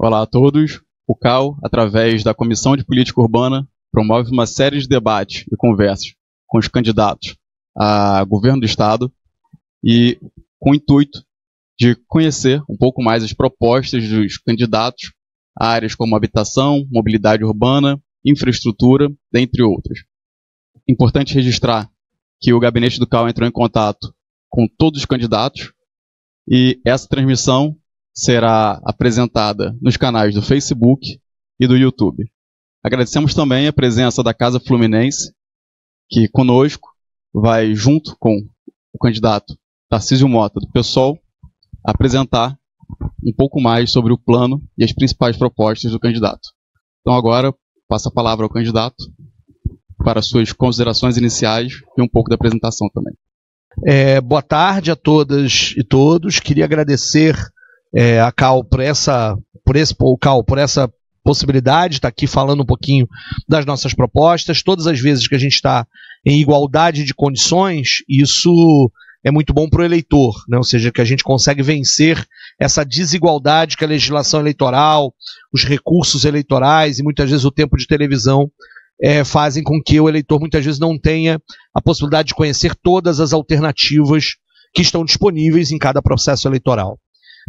Olá a todos. O CAU, através da Comissão de Política Urbana, promove uma série de debates e conversas com os candidatos a governo do Estado e com o intuito de conhecer um pouco mais as propostas dos candidatos a áreas como habitação, mobilidade urbana, infraestrutura, dentre outras. Importante registrar que o gabinete do CAU entrou em contato com todos os candidatos e essa transmissão será apresentada nos canais do Facebook e do YouTube. Agradecemos também a presença da Casa Fluminense, que conosco vai, junto com o candidato Tarcísio Mota, do PSOL, apresentar um pouco mais sobre o plano e as principais propostas do candidato. Então agora, passo a palavra ao candidato para suas considerações iniciais e um pouco da apresentação também. Boa tarde a todas e todos. Queria agradecer a CAU por essa possibilidade de estar aqui falando um pouquinho das nossas propostas. Todas as vezes que a gente está em igualdade de condições, isso é muito bom para o eleitor, né? Ou seja, que a gente consegue vencer essa desigualdade que a legislação eleitoral, os recursos eleitorais e muitas vezes o tempo de televisão fazem com que o eleitor muitas vezes não tenha a possibilidade de conhecer todas as alternativas que estão disponíveis em cada processo eleitoral.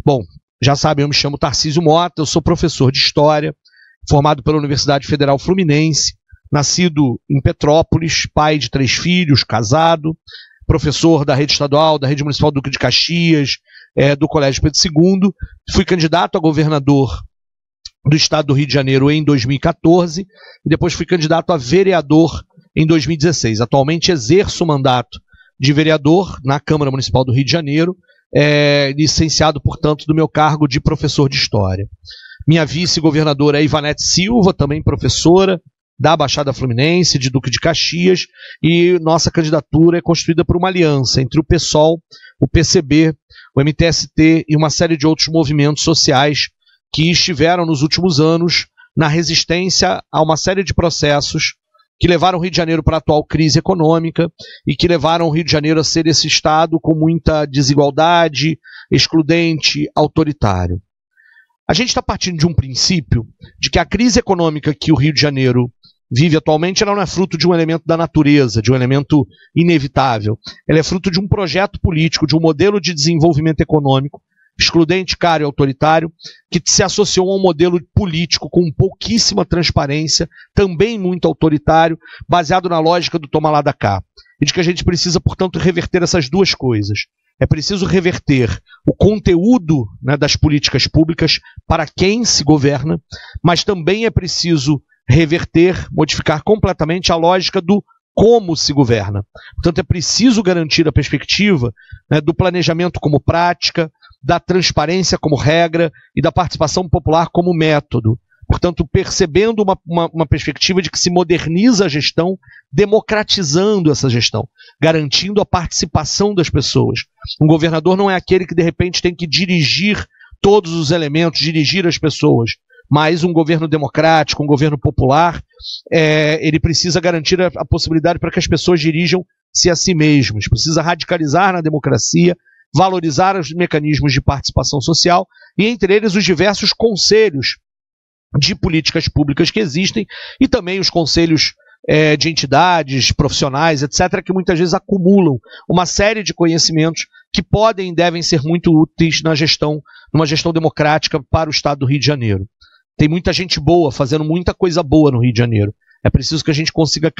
Bom, já sabem, eu me chamo Tarcísio Mota, eu sou professor de História, formado pela Universidade Federal Fluminense, nascido em Petrópolis, pai de 3 filhos, casado, professor da rede estadual, da rede municipal Duque de Caxias, do Colégio Pedro II, fui candidato a governador do estado do Rio de Janeiro em 2014, e depois fui candidato a vereador em 2016. Atualmente exerço o mandato de vereador na Câmara Municipal do Rio de Janeiro, licenciado, portanto, do meu cargo de professor de História. Minha vice-governadora é Ivanete Silva, também professora da Baixada Fluminense, de Duque de Caxias, e nossa candidatura é constituída por uma aliança entre o PSOL, o PCB, o MTST e uma série de outros movimentos sociais que estiveram nos últimos anos na resistência a uma série de processos que levaram o Rio de Janeiro para a atual crise econômica e que levaram o Rio de Janeiro a ser esse estado com muita desigualdade, excludente, autoritário. A gente está partindo de um princípio de que a crise econômica que o Rio de Janeiro vive atualmente, ela não é fruto de um elemento da natureza, de um elemento inevitável. Ela é fruto de um projeto político, de um modelo de desenvolvimento econômico excludente, caro e autoritário, que se associou a um modelo político com pouquíssima transparência, também muito autoritário, baseado na lógica do toma lá da cá. E de que a gente precisa, portanto, reverter essas duas coisas. É preciso reverter o conteúdo, né, das políticas públicas para quem se governa, mas também é preciso reverter, modificar completamente a lógica do como se governa. Portanto, é preciso garantir a perspectiva, né, do planejamento como prática, da transparência como regra e da participação popular como método. Portanto, percebendo uma perspectiva de que se moderniza a gestão, democratizando essa gestão, garantindo a participação das pessoas. Um governador não é aquele que, de repente, tem que dirigir todos os elementos, dirigir as pessoas, mas um governo democrático, um governo popular, ele precisa garantir a possibilidade para que as pessoas dirijam-se a si mesmas, precisa radicalizar na democracia, valorizar os mecanismos de participação social e, entre eles, os diversos conselhos de políticas públicas que existem e também os conselhos de entidades, profissionais, etc., que muitas vezes acumulam uma série de conhecimentos que podem e devem ser muito úteis numa gestão democrática para o estado do Rio de Janeiro. Tem muita gente boa fazendo muita coisa boa no Rio de Janeiro. É preciso que a gente consiga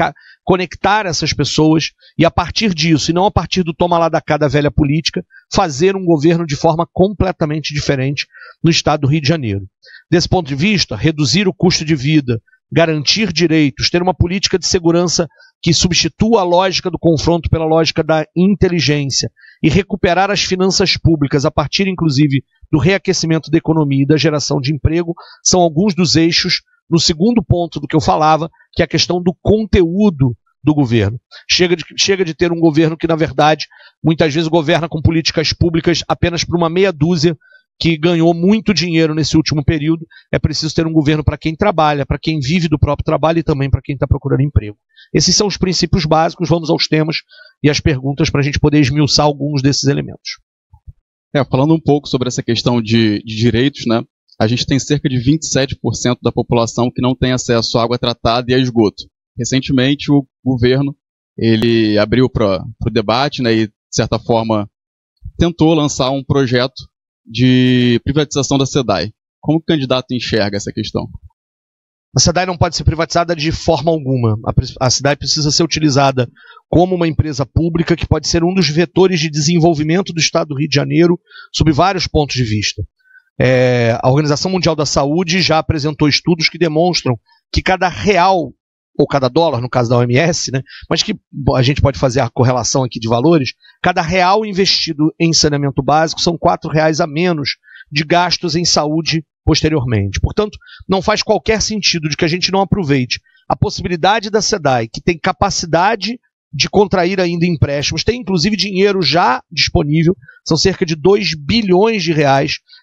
conectar essas pessoas e, a partir disso, e não a partir do toma lá da cá da velha política, fazer um governo de forma completamente diferente no estado do Rio de Janeiro. Desse ponto de vista, reduzir o custo de vida, garantir direitos, ter uma política de segurança que substitua a lógica do confronto pela lógica da inteligência e recuperar as finanças públicas a partir, inclusive, do reaquecimento da economia e da geração de emprego, são alguns dos eixos no segundo ponto do que eu falava, que é a questão do conteúdo do governo. Chega de ter um governo que, na verdade, muitas vezes governa com políticas públicas apenas por uma meia dúzia que ganhou muito dinheiro nesse último período. É preciso ter um governo para quem trabalha, para quem vive do próprio trabalho e também para quem está procurando emprego. Esses são os princípios básicos. Vamos aos temas e às perguntas para a gente poder esmiuçar alguns desses elementos. Falando um pouco sobre essa questão de direitos, né? a gente tem cerca de 27% da população que não tem acesso à água tratada e a esgoto. Recentemente, o governo ele abriu para o debate, né, e, de certa forma, tentou lançar um projeto de privatização da SEDAI. Como o candidato enxerga essa questão? A SEDAI não pode ser privatizada de forma alguma. A SEDAI precisa ser utilizada como uma empresa pública que pode ser um dos vetores de desenvolvimento do Estado do Rio de Janeiro sob vários pontos de vista. A Organização Mundial da Saúde já apresentou estudos que demonstram que cada real, ou cada dólar, no caso da OMS, né, mas que a gente pode fazer a correlação aqui de valores, cada real investido em saneamento básico são R$4 a menos de gastos em saúde posteriormente. Portanto, não faz qualquer sentido de que a gente não aproveite a possibilidade da SEDAI, que tem capacidade de contrair ainda empréstimos, tem inclusive dinheiro já disponível, são cerca de R$2 bilhões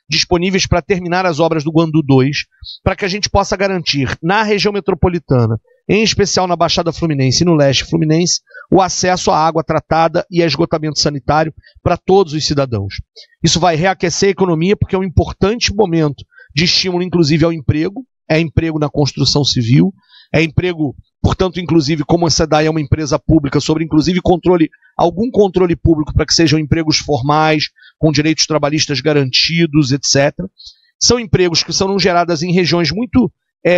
disponíveis para terminar as obras do Guandu 2, para que a gente possa garantir na região metropolitana, em especial na Baixada Fluminense e no Leste Fluminense, o acesso à água tratada e a esgotamento sanitário para todos os cidadãos. Isso vai reaquecer a economia porque é um importante momento de estímulo, inclusive, ao emprego, é emprego na construção civil, é emprego, portanto, inclusive, como a SEDAI é uma empresa pública, sobre, inclusive, algum controle público para que sejam empregos formais, com direitos trabalhistas garantidos, etc. São empregos que são gerados em regiões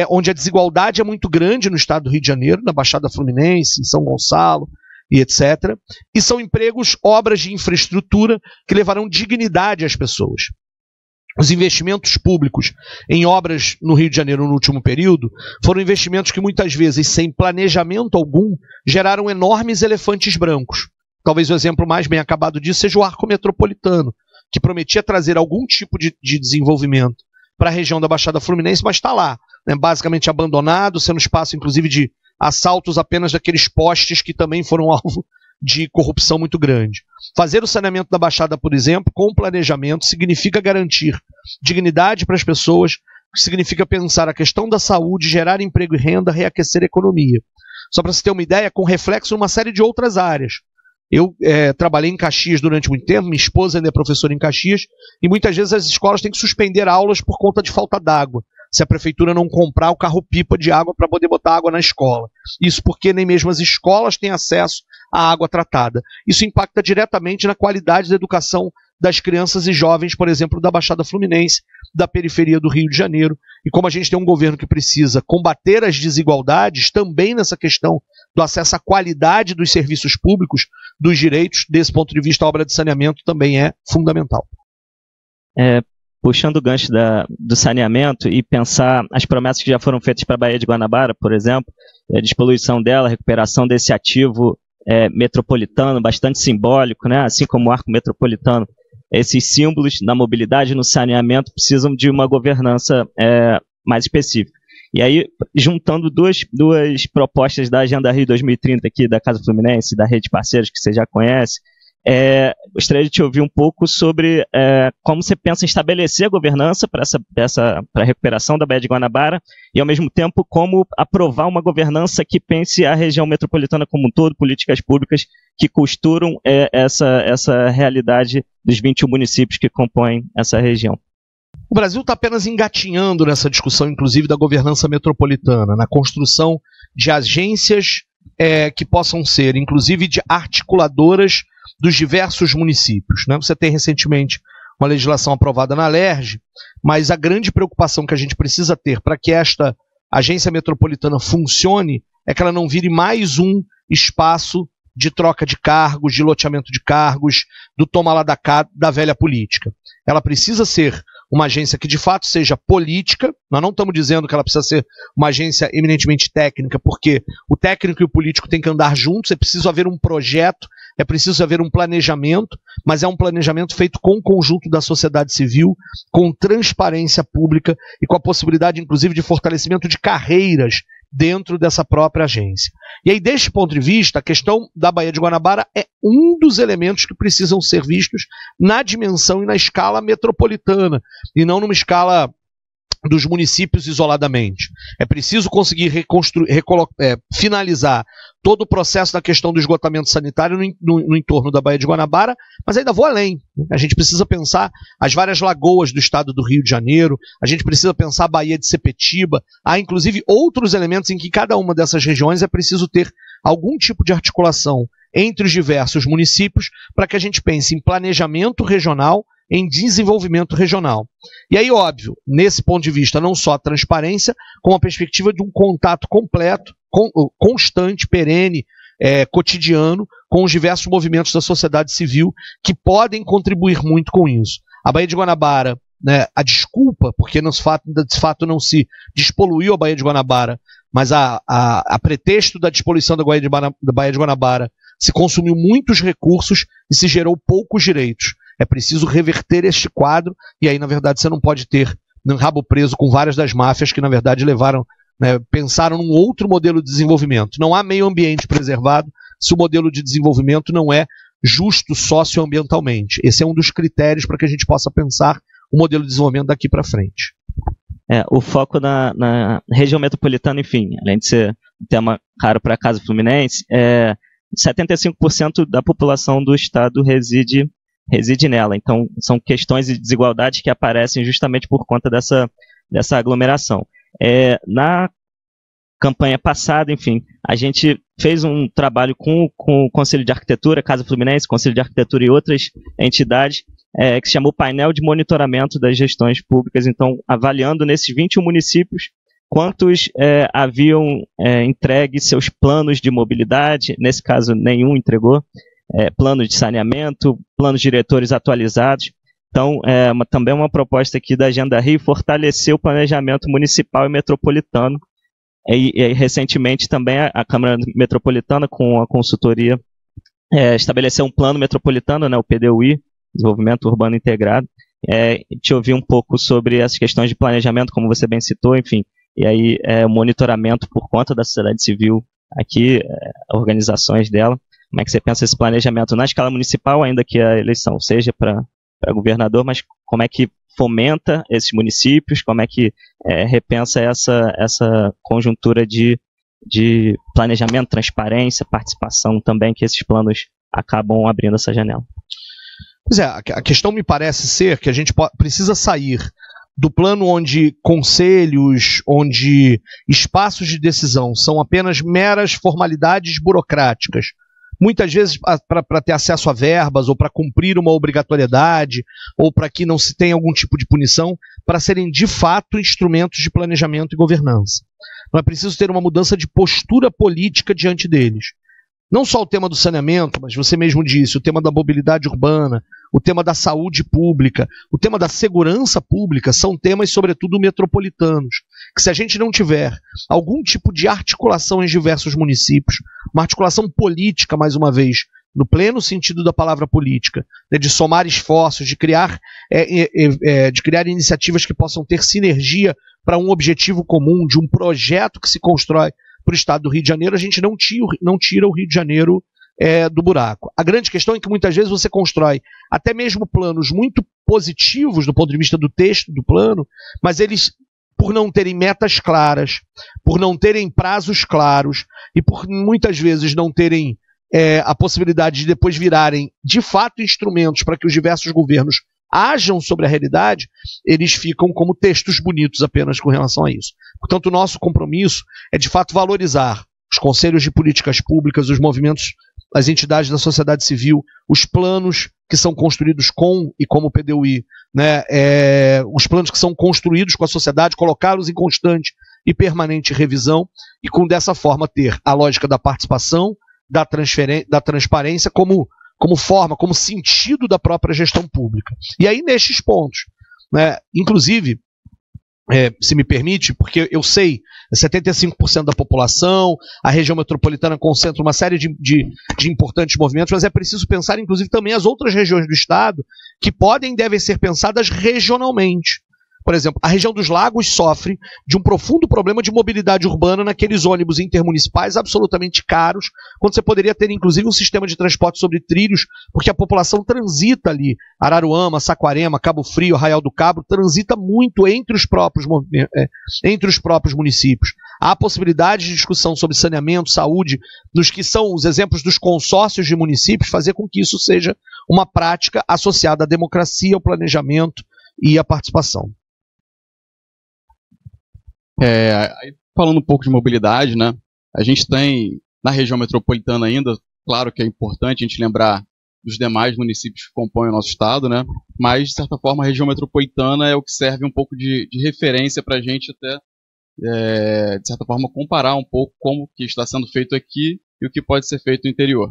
onde a desigualdade é muito grande no estado do Rio de Janeiro, na Baixada Fluminense, em São Gonçalo, e etc. E são empregos, obras de infraestrutura que levarão dignidade às pessoas. Os investimentos públicos em obras no Rio de Janeiro no último período foram investimentos que muitas vezes, sem planejamento algum, geraram enormes elefantes brancos. Talvez o exemplo mais bem acabado disso seja o Arco Metropolitano, que prometia trazer algum tipo de desenvolvimento para a região da Baixada Fluminense, mas está lá, né, basicamente abandonado, sendo espaço inclusive de assaltos apenas daqueles postes que também foram alvo de corrupção muito grande. Fazer o saneamento da Baixada, por exemplo, com planejamento, significa garantir dignidade para as pessoas, significa pensar a questão da saúde, gerar emprego e renda, reaquecer a economia. Só para você ter uma ideia, com reflexo em uma série de outras áreas. Eu trabalhei em Caxias durante muito tempo, minha esposa ainda é professora em Caxias, e muitas vezes as escolas têm que suspender aulas por conta de falta d'água, se a prefeitura não comprar o carro-pipa de água para poder botar água na escola. Isso porque nem mesmo as escolas têm acesso à água tratada. Isso impacta diretamente na qualidade da educação das crianças e jovens, por exemplo, da Baixada Fluminense, da periferia do Rio de Janeiro. E como a gente tem um governo que precisa combater as desigualdades, também nessa questão do acesso à qualidade dos serviços públicos, dos direitos, desse ponto de vista, a obra de saneamento também é fundamental. Puxando o gancho do saneamento e pensar as promessas que já foram feitas para a Baía de Guanabara, por exemplo, a despoluição dela, a recuperação desse ativo metropolitano, bastante simbólico, né? Assim como o Arco Metropolitano, esses símbolos na mobilidade e no saneamento precisam de uma governança mais específica. E aí, juntando duas propostas da Agenda Rio 2030 aqui da Casa Fluminense, da Rede Parceiros, que você já conhece, gostaria de te ouvir um pouco sobre como você pensa em estabelecer a governança para a recuperação da Baía de Guanabara e, ao mesmo tempo, como aprovar uma governança que pense a região metropolitana como um todo, políticas públicas que costuram essa realidade dos 21 municípios que compõem essa região. O Brasil está apenas engatinhando nessa discussão, inclusive, da governança metropolitana, na construção de agências que possam ser, inclusive, de articuladoras dos diversos municípios, né? Você tem recentemente uma legislação aprovada na LERJ, mas a grande preocupação que a gente precisa ter para que esta agência metropolitana funcione é que ela não vire mais um espaço de troca de cargos, de loteamento de cargos, do toma lá da cá da velha política. Ela precisa ser uma agência que de fato seja política. Nós não estamos dizendo que ela precisa ser uma agência eminentemente técnica, porque o técnico e o político têm que andar juntos, é preciso haver um projeto, é preciso haver um planejamento, mas é um planejamento feito com o conjunto da sociedade civil, com transparência pública e com a possibilidade, inclusive, de fortalecimento de carreiras dentro dessa própria agência. E aí, deste ponto de vista, a questão da Baía de Guanabara é um dos elementos que precisam ser vistos na dimensão e na escala metropolitana, e não numa escala dos municípios isoladamente. É preciso conseguir finalizar todo o processo da questão do esgotamento sanitário no entorno da Baía de Guanabara, mas ainda vou além. A gente precisa pensar as várias lagoas do estado do Rio de Janeiro, a gente precisa pensar a Baía de Sepetiba, há inclusive outros elementos em que cada uma dessas regiões é preciso ter algum tipo de articulação entre os diversos municípios para que a gente pense em planejamento regional, em desenvolvimento regional. E aí, óbvio, nesse ponto de vista, não só a transparência, como a perspectiva de um contato completo, constante, perene, cotidiano, com os diversos movimentos da sociedade civil que podem contribuir muito com isso. A Baía de Guanabara, né, a desculpa, porque de fato não se despoluiu a Baía de Guanabara, mas a pretexto da despoluição da Baía de Guanabara se consumiu muitos recursos e se gerou poucos direitos. É preciso reverter este quadro, e aí, na verdade, você não pode ter um rabo preso com várias das máfias que, na verdade, levaram, né, pensaram num outro modelo de desenvolvimento. Não há meio ambiente preservado se o modelo de desenvolvimento não é justo socioambientalmente. Esse é um dos critérios para que a gente possa pensar o modelo de desenvolvimento daqui para frente. O foco na região metropolitana, enfim, além de ser um tema caro para a Casa Fluminense, 75% da população do estado reside nela. Então, são questões de desigualdade que aparecem justamente por conta dessa aglomeração. Na campanha passada, enfim, a gente fez um trabalho com o Conselho de Arquitetura, Casa Fluminense, Conselho de Arquitetura e outras entidades, que se chamou Painel de Monitoramento das Gestões Públicas. Então, avaliando nesses 21 municípios quantos haviam entregue seus planos de mobilidade, nesse caso nenhum entregou, planos de saneamento, planos diretores atualizados. Então, também uma proposta aqui da Agenda Rio fortalecer o planejamento municipal e metropolitano. E recentemente também a Câmara Metropolitana, com a consultoria, estabeleceu um plano metropolitano, né, o PDUI, Desenvolvimento Urbano Integrado. Te ouvi um pouco sobre essas questões de planejamento, como você bem citou, enfim, e aí o monitoramento por conta da sociedade civil aqui, organizações dela. Como é que você pensa esse planejamento na escala municipal, ainda que a eleição seja para governador, mas como é que fomenta esses municípios, como é que repensa essa conjuntura de planejamento, transparência, participação também, que esses planos acabam abrindo essa janela? Pois a questão me parece ser que a gente precisa sair do plano onde conselhos, onde espaços de decisão são apenas meras formalidades burocráticas, muitas vezes para ter acesso a verbas, ou para cumprir uma obrigatoriedade, ou para que não se tenha algum tipo de punição, para serem de fato instrumentos de planejamento e governança. Não é preciso ter uma mudança de postura política diante deles. Não só o tema do saneamento, mas você mesmo disse, o tema da mobilidade urbana, o tema da saúde pública, o tema da segurança pública, são temas, sobretudo, metropolitanos, que se a gente não tiver algum tipo de articulação em diversos municípios, uma articulação política, mais uma vez, no pleno sentido da palavra política, né, de somar esforços, de criar iniciativas que possam ter sinergia para um objetivo comum, de um projeto que se constrói para o estado do Rio de Janeiro, a gente não tira o Rio de Janeiro do buraco. A grande questão é que muitas vezes você constrói até mesmo planos muito positivos do ponto de vista do texto do plano, mas eles, por não terem metas claras, por não terem prazos claros e por muitas vezes não terem a possibilidade de depois virarem de fato instrumentos para que os diversos governos ajam sobre a realidade, eles ficam como textos bonitos apenas com relação a isso. Portanto, o nosso compromisso é de fato valorizar os conselhos de políticas públicas, os movimentos, as entidades da sociedade civil, os planos que são construídos com e como o PDUI, né, os planos que são construídos com a sociedade, colocá-los em constante e permanente revisão, e com dessa forma ter a lógica da participação, da transparência como forma, como sentido da própria gestão pública. E aí, nestes pontos, né, inclusive, se me permite, porque eu sei, 75% da população, a região metropolitana concentra uma série de importantes movimentos, mas é preciso pensar, inclusive, também as outras regiões do Estado, que podem e devem ser pensadas regionalmente. Por exemplo, a região dos lagos sofre de um profundo problema de mobilidade urbana naqueles ônibus intermunicipais absolutamente caros, quando você poderia ter inclusive um sistema de transporte sobre trilhos, porque a população transita ali, Araruama, Saquarema, Cabo Frio, Arraial do Cabo, transita muito entre os próprios municípios. Há possibilidade de discussão sobre saneamento, saúde, nos que são os exemplos dos consórcios de municípios, fazer com que isso seja uma prática associada à democracia, ao planejamento e à participação. Falando um pouco de mobilidade, né? A gente tem na região metropolitana ainda, claro que é importante a gente lembrar dos demais municípios que compõem o nosso estado, né? Mas, de certa forma, a região metropolitana é o que serve um pouco de referência para a gente até, de certa forma, comparar um pouco como que está sendo feito aqui e o que pode ser feito no interior.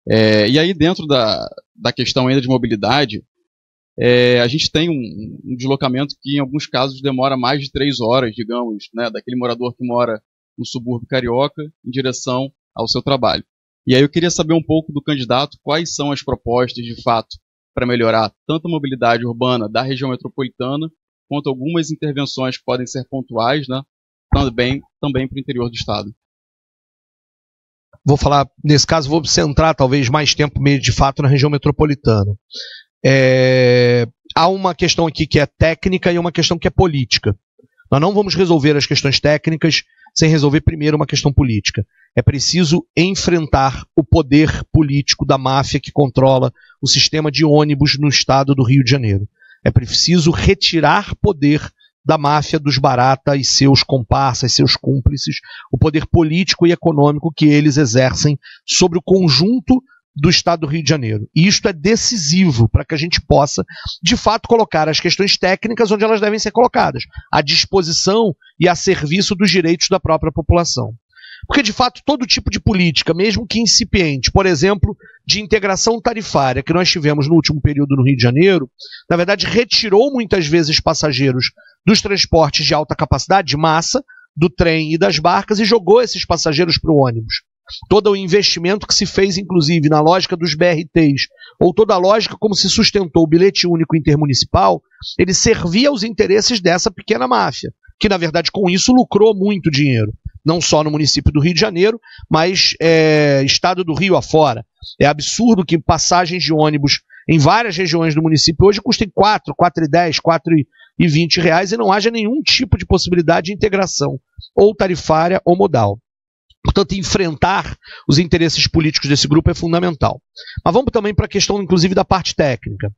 E aí, dentro da questão ainda de mobilidade, a gente tem um deslocamento que, em alguns casos, demora mais de 3 horas, digamos, né, daquele morador que mora no subúrbio carioca em direção ao seu trabalho. E aí eu queria saber um pouco do candidato quais são as propostas, de fato, para melhorar tanto a mobilidade urbana da região metropolitana, quanto algumas intervenções que podem ser pontuais, né, também para o interior do estado. Vou falar, nesse caso, vou centrar talvez mais tempo meio de fato na região metropolitana. Há uma questão aqui que é técnica e uma questão que é política. Nós não vamos resolver as questões técnicas sem resolver primeiro uma questão política. É preciso enfrentar o poder político da máfia que controla o sistema de ônibus no estado do Rio de Janeiro. É preciso retirar poder da máfia dos Barata e seus comparsas, seus cúmplices, o poder político e econômico que eles exercem sobre o conjunto do estado do Rio de Janeiro. E isto é decisivo para que a gente possa, de fato, colocar as questões técnicas onde elas devem ser colocadas, à disposição e a serviço dos direitos da própria população. Porque, de fato, todo tipo de política, mesmo que incipiente, por exemplo, de integração tarifária que nós tivemos no último período no Rio de Janeiro, na verdade, retirou muitas vezes passageiros dos transportes de alta capacidade, de massa, do trem e das barcas, e jogou esses passageiros para o ônibus. Todo o investimento que se fez, inclusive, na lógica dos BRTs, ou toda a lógica como se sustentou o bilhete único intermunicipal, ele servia aos interesses dessa pequena máfia, que, na verdade, com isso lucrou muito dinheiro. Não só no município do Rio de Janeiro, mas estado do Rio afora. É absurdo que passagens de ônibus em várias regiões do município hoje custem R$4,10, R$4,20 e não haja nenhum tipo de possibilidade de integração, ou tarifária ou modal. Portanto, enfrentar os interesses políticos desse grupo é fundamental. Mas vamos também para a questão, inclusive, da parte técnica.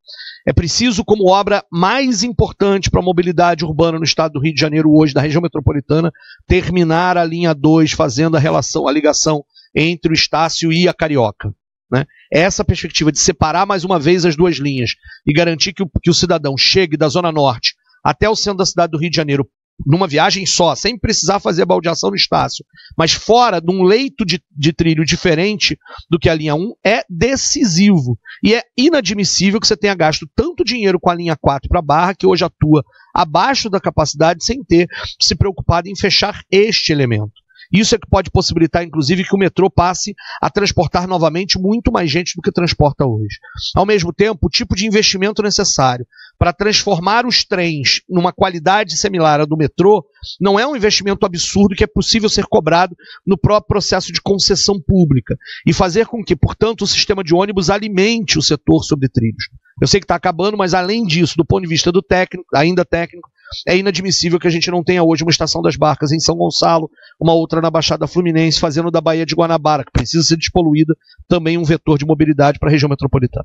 É preciso, como obra mais importante para a mobilidade urbana no estado do Rio de Janeiro hoje, da região metropolitana, terminar a linha 2, fazendo a ligação entre o Estácio e a Carioca. Né? Essa perspectiva de separar mais uma vez as duas linhas e garantir que o cidadão chegue da Zona Norte até o centro da cidade do Rio de Janeiro numa viagem só, sem precisar fazer baldeação no Estácio, mas fora de um leito de trilho diferente do que a linha 1, é decisivo. E é inadmissível que você tenha gasto tanto dinheiro com a linha 4 para a Barra, que hoje atua abaixo da capacidade, sem ter se preocupado em fechar este elemento. Isso é que pode possibilitar, inclusive, que o metrô passe a transportar novamente muito mais gente do que transporta hoje. Ao mesmo tempo, o tipo de investimento necessário para transformar os trens numa qualidade similar à do metrô não é um investimento absurdo que é possível ser cobrado no próprio processo de concessão pública e fazer com que, portanto, o sistema de ônibus alimente o setor sobre trilhos. Eu sei que está acabando, mas além disso, do ponto de vista do técnico, ainda técnico, é inadmissível que a gente não tenha hoje uma estação das barcas em São Gonçalo, uma outra na Baixada Fluminense, fazendo da Baía de Guanabara, que precisa ser despoluída, também um vetor de mobilidade para a região metropolitana.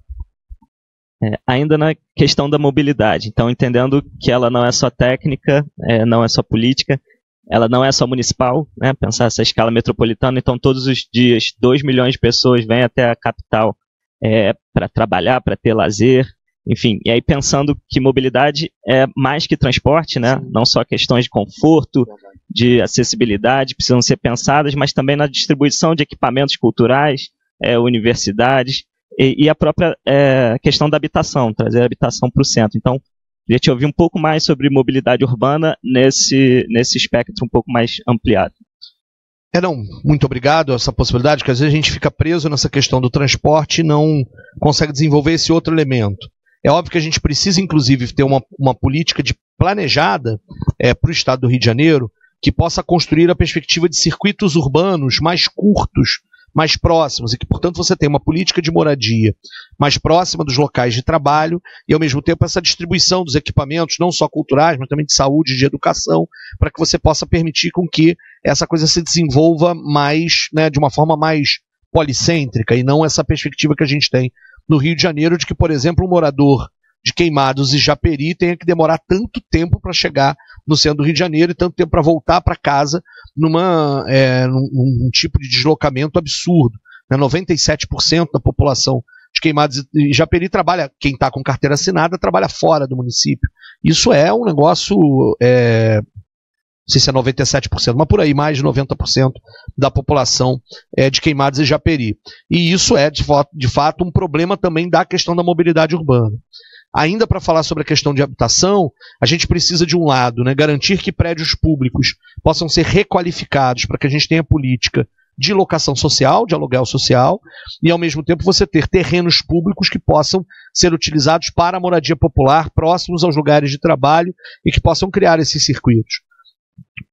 Ainda na questão da mobilidade, então entendendo que ela não é só técnica, não é só política, ela não é só municipal, né, pensar essa escala metropolitana, então todos os dias 2 milhões de pessoas vêm até a capital para trabalhar, para ter lazer, enfim, e aí pensando que mobilidade é mais que transporte, né? Não só questões de conforto, de acessibilidade precisam ser pensadas, mas também na distribuição de equipamentos culturais, universidades, e a própria questão da habitação, trazer a habitação para o centro. Então, queria te ouvir um pouco mais sobre mobilidade urbana nesse espectro um pouco mais ampliado. Muito obrigado a essa possibilidade, que às vezes a gente fica preso nessa questão do transporte e não consegue desenvolver esse outro elemento. É óbvio que a gente precisa, inclusive, ter uma política planejada para o estado do Rio de Janeiro, que possa construir a perspectiva de circuitos urbanos mais curtos, mais próximos, e que, portanto, você tenha uma política de moradia mais próxima dos locais de trabalho e, ao mesmo tempo, essa distribuição dos equipamentos, não só culturais, mas também de saúde e de educação, para que você possa permitir com que essa coisa se desenvolva mais, né, de uma forma mais policêntrica, e não essa perspectiva que a gente tem no Rio de Janeiro de que, por exemplo, um morador de Queimados e Japeri tenha que demorar tanto tempo para chegar no centro do Rio de Janeiro e tanto tempo para voltar para casa num tipo de deslocamento absurdo. 97% da população de Queimados e Japeri trabalha, quem está com carteira assinada, trabalha fora do município. Isso é um negócio, não sei se é 97%, mas por aí, mais de 90% da população de Queimados e Japeri. E isso é, de fato, um problema também da questão da mobilidade urbana. Ainda para falar sobre a questão de habitação, a gente precisa, de um lado, né, garantir que prédios públicos possam ser requalificados para que a gente tenha política de locação social, de aluguel social, e ao mesmo tempo você ter terrenos públicos que possam ser utilizados para a moradia popular, próximos aos lugares de trabalho, e que possam criar esses circuitos.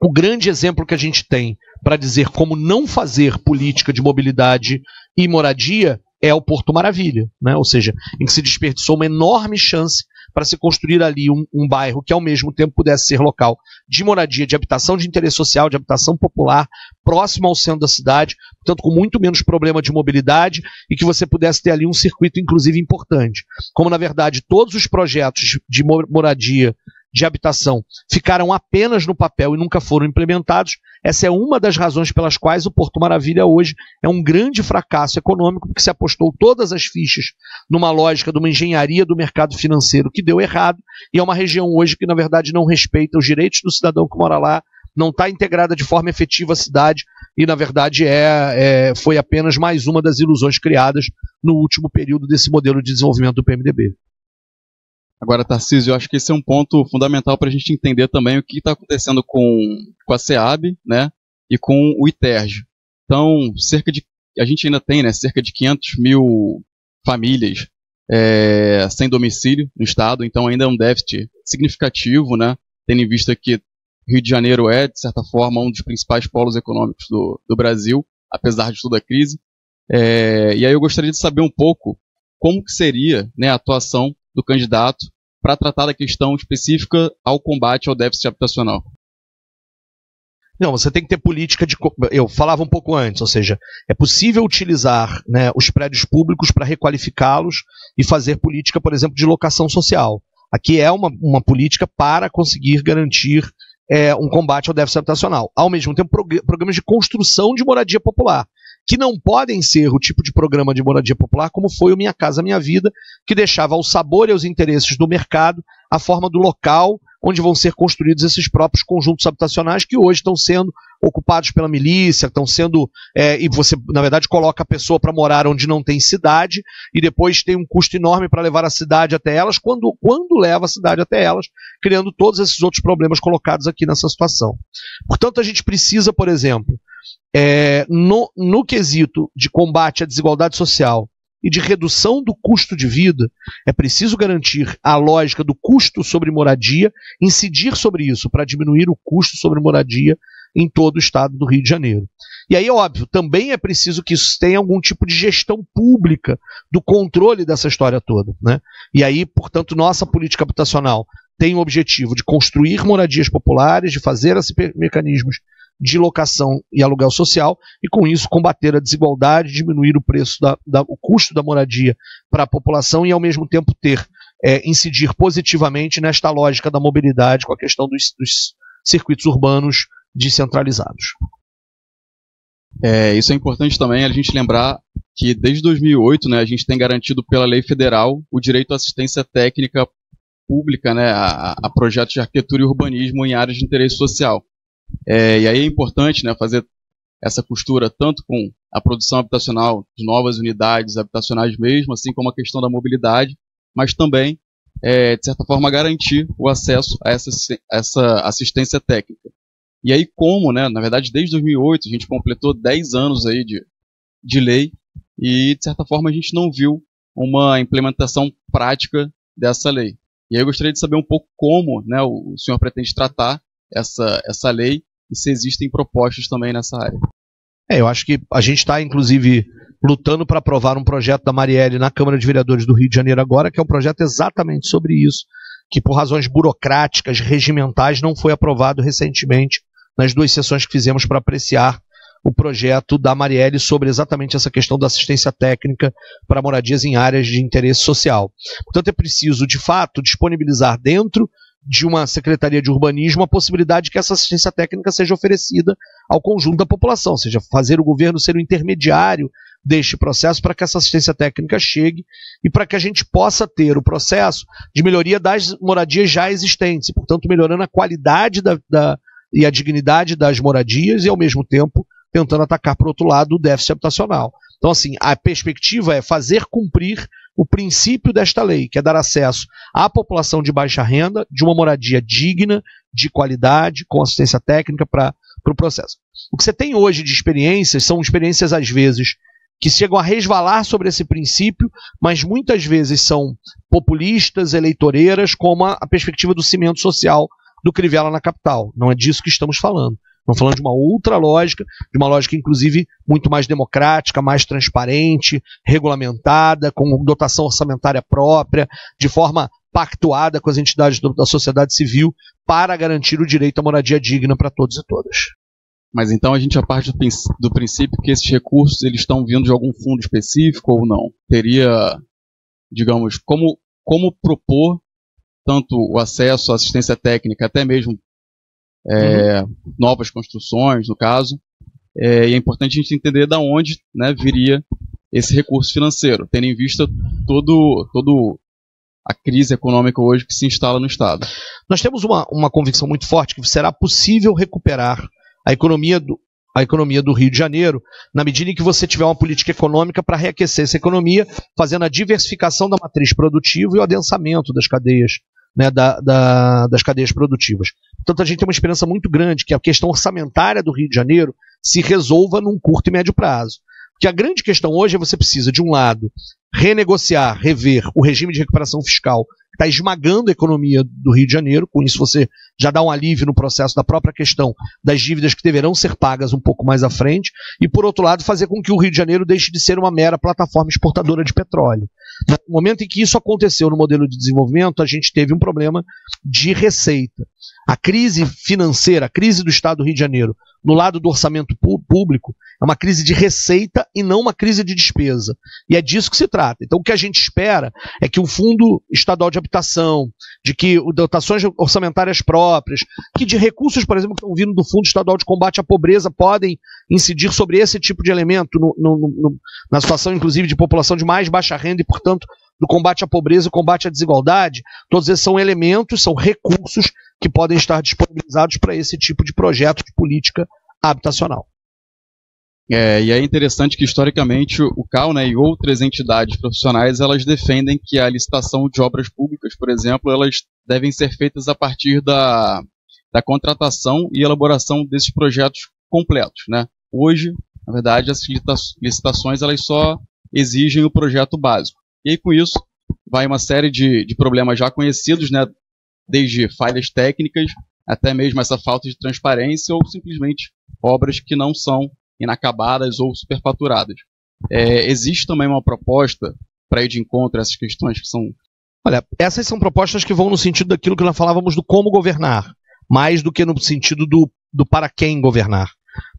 O grande exemplo que a gente tem para dizer como não fazer política de mobilidade e moradia é o Porto Maravilha, né? Ou seja, em que se desperdiçou uma enorme chance para se construir ali um bairro que ao mesmo tempo pudesse ser local de moradia, de habitação de interesse social, de habitação popular, próximo ao centro da cidade, portanto com muito menos problema de mobilidade, e que você pudesse ter ali um circuito inclusive importante. Como na verdade todos os projetos de moradia, de habitação, ficaram apenas no papel e nunca foram implementados, essa é uma das razões pelas quais o Porto Maravilha hoje é um grande fracasso econômico, porque se apostou todas as fichas numa lógica de uma engenharia do mercado financeiro que deu errado, e é uma região hoje que na verdade não respeita os direitos do cidadão que mora lá, não está integrada de forma efetiva à cidade, e na verdade foi apenas mais uma das ilusões criadas no último período desse modelo de desenvolvimento do PMDB. Agora, Tarcísio, eu acho que esse é um ponto fundamental para a gente entender também o que está acontecendo com a SEAB, né, e com o ITERJ. Então, a gente ainda tem, né, cerca de 500 mil famílias sem domicílio no estado, então ainda é um déficit significativo, né, tendo em vista que Rio de Janeiro é, de certa forma, um dos principais polos econômicos do Brasil, apesar de toda a crise. E aí eu gostaria de saber um pouco como que seria, né, a atuação do candidato para tratar da questão específica ao combate ao déficit habitacional. Não, você tem que ter política de... Eu falava um pouco antes, ou seja, é possível utilizar, né, os prédios públicos para requalificá-los e fazer política, por exemplo, de locação social. Aqui é uma política para conseguir garantir um combate ao déficit habitacional. Ao mesmo tempo, programas de construção de moradia popular, que não podem ser o tipo de programa de moradia popular como foi o Minha Casa Minha Vida, que deixava ao sabor e aos interesses do mercado a forma do local onde vão ser construídos esses próprios conjuntos habitacionais que hoje estão sendo ocupados pela milícia, estão sendo... e você, na verdade, coloca a pessoa para morar onde não tem cidade e depois tem um custo enorme para levar a cidade até elas, quando leva a cidade até elas, criando todos esses outros problemas colocados aqui nessa situação. Portanto, a gente precisa, por exemplo, no quesito de combate à desigualdade social e de redução do custo de vida, é preciso garantir a lógica do custo sobre moradia, incidir sobre isso para diminuir o custo sobre moradia em todo o estado do Rio de Janeiro. E aí, óbvio, também é preciso que isso tenha algum tipo de gestão pública do controle dessa história toda, né? E aí, portanto, nossa política habitacional tem o objetivo de construir moradias populares, de fazer esses mecanismos de locação e aluguel social, e com isso combater a desigualdade, diminuir o preço, o custo da moradia para a população e ao mesmo tempo incidir positivamente nesta lógica da mobilidade com a questão dos circuitos urbanos descentralizados. Isso é importante também a gente lembrar que desde 2008, né, a gente tem garantido pela lei federal o direito à assistência técnica pública, né, a projetos de arquitetura e urbanismo em áreas de interesse social. E aí é importante, né, fazer essa costura tanto com a produção habitacional de novas unidades habitacionais mesmo, assim como a questão da mobilidade, mas também, de certa forma, garantir o acesso a essa assistência técnica. E aí como, né, na verdade, desde 2008, a gente completou 10 anos aí de lei e, de certa forma, a gente não viu uma implementação prática dessa lei. E aí eu gostaria de saber um pouco como, né, o senhor pretende tratar essa lei e se existem propostas também nessa área. Eu acho que a gente está, inclusive, lutando para aprovar um projeto da Marielle na Câmara de Vereadores do Rio de Janeiro agora, que é um projeto exatamente sobre isso, que por razões burocráticas, regimentais, não foi aprovado recentemente nas 2 sessões que fizemos para apreciar o projeto da Marielle sobre exatamente essa questão da assistência técnica para moradias em áreas de interesse social. Portanto, é preciso, de fato, disponibilizar dentro de uma Secretaria de Urbanismo a possibilidade de que essa assistência técnica seja oferecida ao conjunto da população, ou seja, fazer o governo ser o intermediário deste processo para que essa assistência técnica chegue e para que a gente possa ter o processo de melhoria das moradias já existentes, e, portanto, melhorando a qualidade e a dignidade das moradias e, ao mesmo tempo, tentando atacar, por outro lado, o déficit habitacional. Então, assim, a perspectiva é fazer cumprir o princípio desta lei, que é dar acesso à população de baixa renda, de uma moradia digna, de qualidade, com assistência técnica para o processo. O que você tem hoje de experiências são experiências, às vezes, que chegam a resvalar sobre esse princípio, mas muitas vezes são populistas, eleitoreiras, como a perspectiva do cimento social do Crivella na capital. Não é disso que estamos falando. Estamos falando de uma outra lógica, de uma lógica, inclusive, muito mais democrática, mais transparente, regulamentada, com dotação orçamentária própria, de forma pactuada com as entidades da sociedade civil para garantir o direito à moradia digna para todos e todas. Mas então a gente já parte do princípio que esses recursos eles estão vindo de algum fundo específico ou não? Teria, digamos, como propor tanto o acesso à assistência técnica, até mesmo novas construções, no caso, e é importante a gente entender de onde, né, viria esse recurso financeiro, tendo em vista todo a crise econômica hoje que se instala no Estado. Nós temos uma convicção muito forte que será possível recuperar a economia do Rio de Janeiro na medida em que você tiver uma política econômica para reaquecer essa economia, fazendo a diversificação da matriz produtiva e o adensamento das cadeias, né, das cadeias produtivas. Portanto, a gente tem uma esperança muito grande que a questão orçamentária do Rio de Janeiro se resolva num curto e médio prazo. Porque a grande questão hoje é você precisa, de um lado, renegociar, rever o regime de recuperação fiscal que está esmagando a economia do Rio de Janeiro. Com isso você já dá um alívio no processo da própria questão das dívidas que deverão ser pagas um pouco mais à frente. E, por outro lado, fazer com que o Rio de Janeiro deixe de ser uma mera plataforma exportadora de petróleo. No momento em que isso aconteceu no modelo de desenvolvimento, a gente teve um problema de receita. A crise financeira, a crise do Estado do Rio de Janeiro, no lado do orçamento público, é uma crise de receita e não uma crise de despesa. E é disso que se trata. Então, o que a gente espera é que o Fundo Estadual de Habitação, de que dotações orçamentárias próprias, que de recursos, por exemplo, que estão vindo do Fundo Estadual de Combate à Pobreza, podem incidir sobre esse tipo de elemento, na situação, inclusive, de população de mais baixa renda e, portanto, do combate à pobreza e combate à desigualdade. Todos esses são elementos, são recursos que podem estar disponibilizados para esse tipo de projeto de política habitacional. E é interessante que, historicamente, o CAL, né, e outras entidades profissionais, elas defendem que a licitação de obras públicas, por exemplo, elas devem ser feitas a partir da contratação e elaboração desses projetos completos, né? Hoje, na verdade, as licitações elas só exigem o projeto básico. E aí, com isso, vai uma série de problemas já conhecidos, né, desde falhas técnicas até mesmo essa falta de transparência ou simplesmente obras que não são inacabadas ou superfaturadas. Existe também uma proposta para ir de encontro a essas questões que são... Olha, essas são propostas que vão no sentido daquilo que nós falávamos do como governar, mais do que no sentido do para quem governar.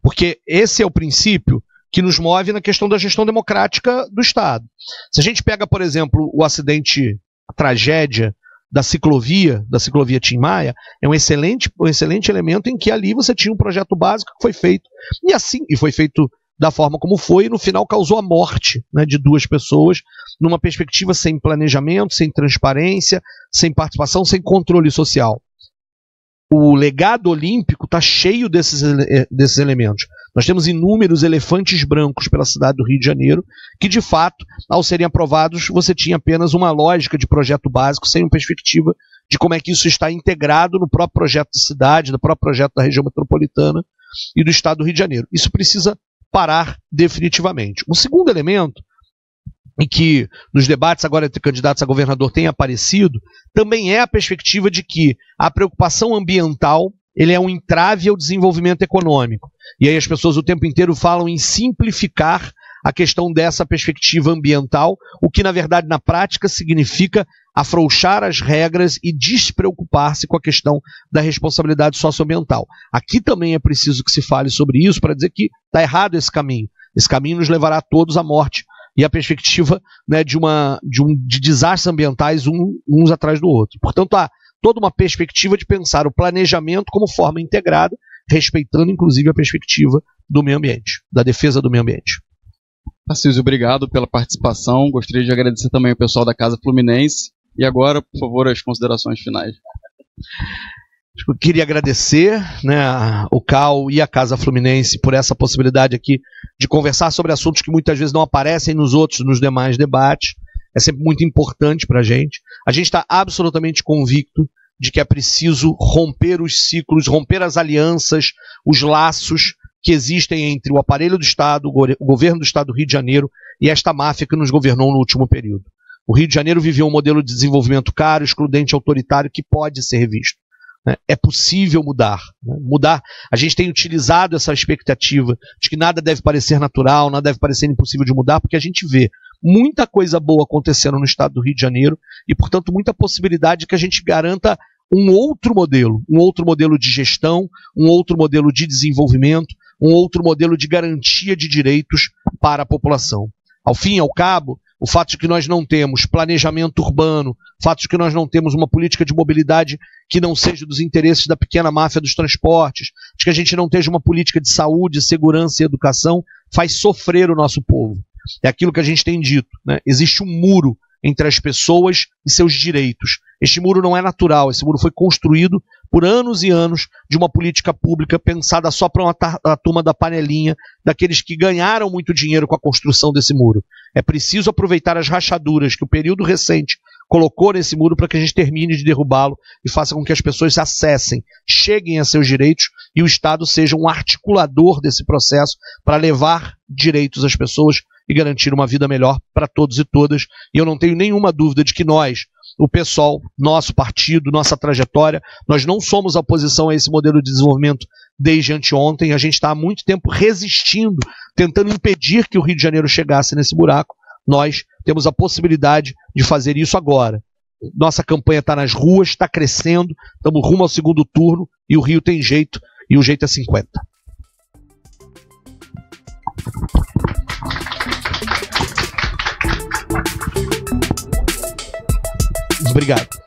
Porque esse é o princípio que nos move na questão da gestão democrática do Estado. Se a gente pega, por exemplo, o acidente, a tragédia da ciclovia Tim Maia, é um excelente elemento em que ali você tinha um projeto básico que foi feito, e foi feito da forma como foi, e no final causou a morte, né, de 2 pessoas, numa perspectiva sem planejamento, sem transparência, sem participação, sem controle social. O legado olímpico está cheio desses elementos. Nós temos inúmeros elefantes brancos pela cidade do Rio de Janeiro, que de fato, ao serem aprovados, você tinha apenas uma lógica de projeto básico, sem uma perspectiva de como é que isso está integrado no próprio projeto de cidade, no próprio projeto da região metropolitana e do Estado do Rio de Janeiro. Isso precisa parar definitivamente. Um segundo elemento e que nos debates agora entre candidatos a governador tem aparecido, também é a perspectiva de que a preocupação ambiental ele é um entrave ao desenvolvimento econômico. E aí as pessoas o tempo inteiro falam em simplificar a questão dessa perspectiva ambiental, o que na verdade na prática significa afrouxar as regras e despreocupar-se com a questão da responsabilidade socioambiental. Aqui também é preciso que se fale sobre isso para dizer que está errado esse caminho. Esse caminho nos levará a todos à morte. E a perspectiva, né, de desastres ambientais uns atrás do outro. Portanto, há toda uma perspectiva de pensar o planejamento como forma integrada, respeitando inclusive a perspectiva do meio ambiente, da defesa do meio ambiente. Tarcísio, obrigado pela participação. Gostaria de agradecer também ao pessoal da Casa Fluminense. E agora, por favor, as considerações finais. Eu queria agradecer, né, o CAL e a Casa Fluminense por essa possibilidade aqui de conversar sobre assuntos que muitas vezes não aparecem nos demais debates. É sempre muito importante para a gente. A gente está absolutamente convicto de que é preciso romper os ciclos, romper as alianças, os laços que existem entre o aparelho do Estado, o governo do Estado do Rio de Janeiro e esta máfia que nos governou no último período. O Rio de Janeiro viveu um modelo de desenvolvimento caro, excludente, autoritário, que pode ser revisto. É possível mudar. Mudar. A gente tem utilizado essa expectativa de que nada deve parecer natural, nada deve parecer impossível de mudar, porque a gente vê muita coisa boa acontecendo no estado do Rio de Janeiro e, portanto, muita possibilidade de que a gente garanta um outro modelo de gestão, um outro modelo de desenvolvimento, um outro modelo de garantia de direitos para a população. Ao fim e ao cabo, o fato de que nós não temos planejamento urbano, o fato de que nós não temos uma política de mobilidade que não seja dos interesses da pequena máfia dos transportes, de que a gente não tenha uma política de saúde, segurança e educação, faz sofrer o nosso povo. É aquilo que a gente tem dito, né? Existe um muro entre as pessoas e seus direitos. Este muro não é natural, esse muro foi construído por anos e anos de uma política pública pensada só para a turma da panelinha, daqueles que ganharam muito dinheiro com a construção desse muro. É preciso aproveitar as rachaduras que o período recente colocou nesse muro para que a gente termine de derrubá-lo e faça com que as pessoas acessem, cheguem a seus direitos e o Estado seja um articulador desse processo para levar direitos às pessoas e garantir uma vida melhor para todos e todas. E eu não tenho nenhuma dúvida de que nós, o PSOL, nosso partido, nossa trajetória, nós não somos a oposição a esse modelo de desenvolvimento desde anteontem. A gente está há muito tempo resistindo, tentando impedir que o Rio de Janeiro chegasse nesse buraco. Nós temos a possibilidade de fazer isso agora. Nossa campanha está nas ruas, está crescendo, estamos rumo ao segundo turno e o Rio tem jeito, e o jeito é 50. Obrigado.